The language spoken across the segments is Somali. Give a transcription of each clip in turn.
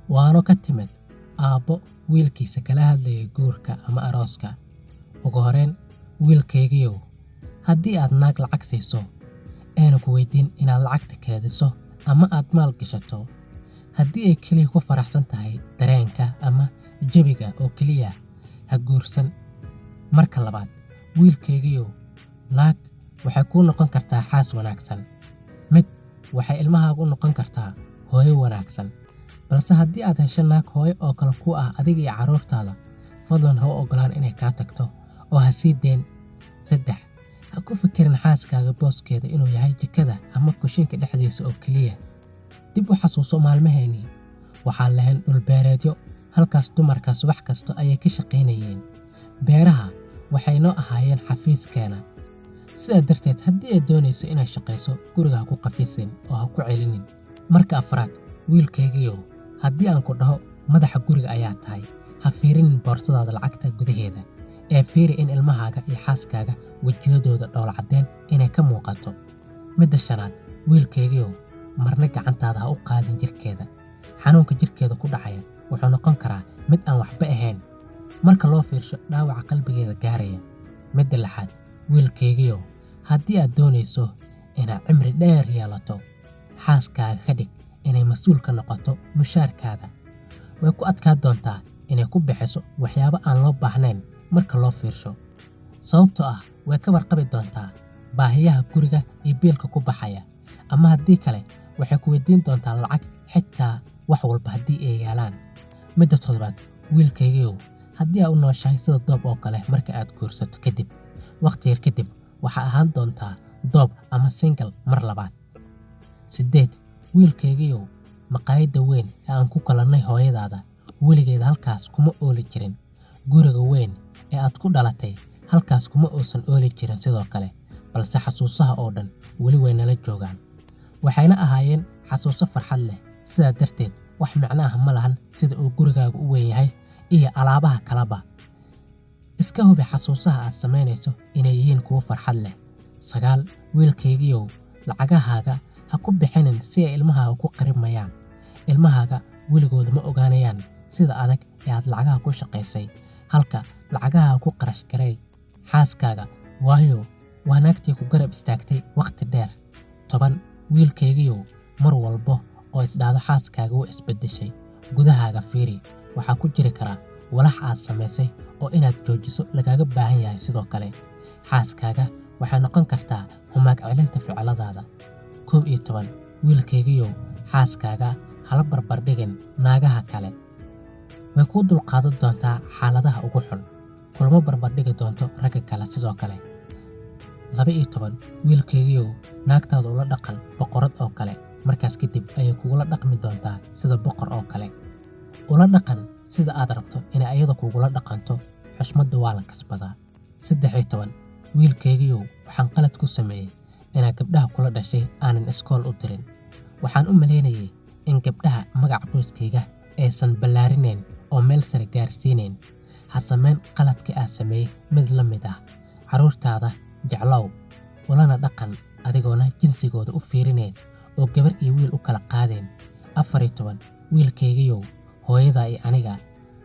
waano ka timid aabbo wiilkiisa kala hadlayay guurka ama arooska. Ugu horreyn, wiilkaygiiow, haddii aad naag lacag siiso ayna ku weydiin inaad lacagta keediso ama aad maal gashato, haddii ay keliya ku faraxsan tahay dareenka ama jabiga oo keliya, ha guursan. Marka labaad, wiilkaygiiow, naag waxay kuu noqon kartaa xaas wanaagsan. Mid waxay ilmahaagu noqon kartaa hooyo wanaagsan. Balse haddii aad hesho naag hooyo oo kale ku ah adiga iyo carruurtaada, fadlan ha u ogolaan inay kaa tagto oo ha sii dayn. 3, ha ku fikirin xaaskaaga booskeeda inuu yahay jikada ama kushiinka dhexdiisa oo keliya. Dib u xasuuso maalmaheennii. Waxaan lahayn dhul beereedyo, halkaas dumarkaas wax kasta ayay ka shaqaynayeen. Beeraha waxay noo ahaayeen xafiiskeena. Sidaa darteed, haddii aad doonayso inay shaqayso, guriga ha ku qafisin oo ha ku celinin. Marka afraad, wiilkaygiiow, haddii aan ku dhaho madaxa guriga ayaa tahay, ha fiirinin boorsadaada lacagta gudaheeda, ee fiiri in ilmahaaga iyo xaaskaaga wejiyadooda dhoola caddeen inay ka muuqato. Midda shanaad, wiilkaygiiow, marna gacantaada ha u qaadin jirkeeda. Xanuunka jirkeeda ku dhacaya wuxuu noqon karaa mid aan waxba ahayn marka loo fiirsho dhaawaca qalbigeeda gaaraya. Midda lixaad, wiilkaygiiow, haddii aad doonayso inaad cimri dheer yeelato, xaaskaaga ka dhig inay mas'uul ka noqoto mushaarkaada. Way ku adkaa doontaa inay ku bixiso waxyaabo aan loo baahnayn marka loo fiirsho. Sababtoo ah way ka warqabi doontaa baahiyaha guriga iyo biilka ku baxaya. Ama haddii kale, waxay ku weydiin doontaa lacag xitaa wax walba haddii ay yaalaan. Midda toddobaad, wiilkaygiiow, haddii aad u nooshahay sida doob oo kale marka aad guursato kadib, waqti yar kadib waxaa ahaan doontaa doob ama single mar labaad. 8, wiilkaygiiow, maqaayadda weyn ee aan ku kulannay hooyadaada weligeed halkaas kuma ooli jirin. Guriga weyn ee aad ku dhalatay halkaas kuma uusan ooli jirin sidoo kale, balse xasuusaha oo dhan weli way nala joogaan. Waxayna ahaayeen xasuuso farxad leh. Sidaa darteed, wax macno ah ma lahan sida uu gurigaagu u weyn yahay iyo alaabaha kaleba. Iska hubi xasuusaha aad samaynayso inay yihiin kuwo farxad leh. 9, wiilkaygiiow, lacagahaaga ha ku bixinin si ay ilmahaaga ku qarimayaan. Ilmahaaga weligooda ma ogaanayaan sida adag ee aad lacagaha ku shaqaysay, halka lacagaha ku qarash garay xaaskaaga, waayo waa naagtii ku garab istaagtay waqti dheer. 10, wiilkaygiiow, mar walba oo isdhaahdo xaaskaaga way isbeddeshay, gudahaaga fiiri. Waxaa ku jiri karaa walax aad samaysay oo inaad joojiso lagaaga baahan yahay. Sidoo kale, xaaskaaga waxay noqon kartaa humaag celinta ficiladaada. 11, wiilkaygiiow, xaaskaaga hala barbardhigin naagaha kale. Way kuu dulqaadan doontaa xaaladaha ugu xun, kulama barbardhigi doonto ragga kale. Sidoo kale, 12, wiilkaygiiow, naagtaada ula dhaqan boqorad oo kale. Markaas kadib ayay kugula dhaqmi doontaa sida boqor oo kale. Ula dhaqan sida aad rabto inay ayada kugula dhaqanto. Xushmadda waa la kasbadaa. 13, wiilkaygiiow, waxaan qalad ku sameeyey inaan gabdhaha kula dhashay aanan iskool u dirin. Waxaan u malaynayay in gabdhaha magaca qoyskayga aysan ballaarinayn oo meel sare gaarsiinayn. Ha samayn qaladkii aad sameeyey mid la mid ah. Carruurtaada jeclow, ulana dhaqan adigoona jinsigooda u fiirinayn oo gabar iyo wiil u kala qaadeen. 14, wiilkaygiiow, hooyadaa iyo aniga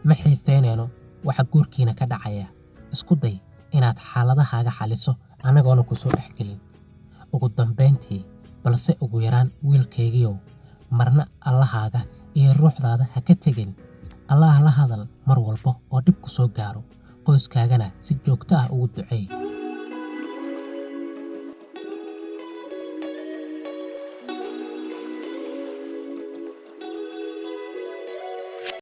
ma xiisaynayno waxa guurkiina ka dhacaya. Isku day inaad xaaladahaaga xaliso anagoona ku soo dhexgelin. Ugu dambayntii, balse ugu yaraan, wiilkaygiiow, marna allahaaga iyo ruuxdaada ha ka tegin. Allah la hadal mar walba oo dhib ku soo gaaro, qoyskaagana si joogto ah ugu duceey.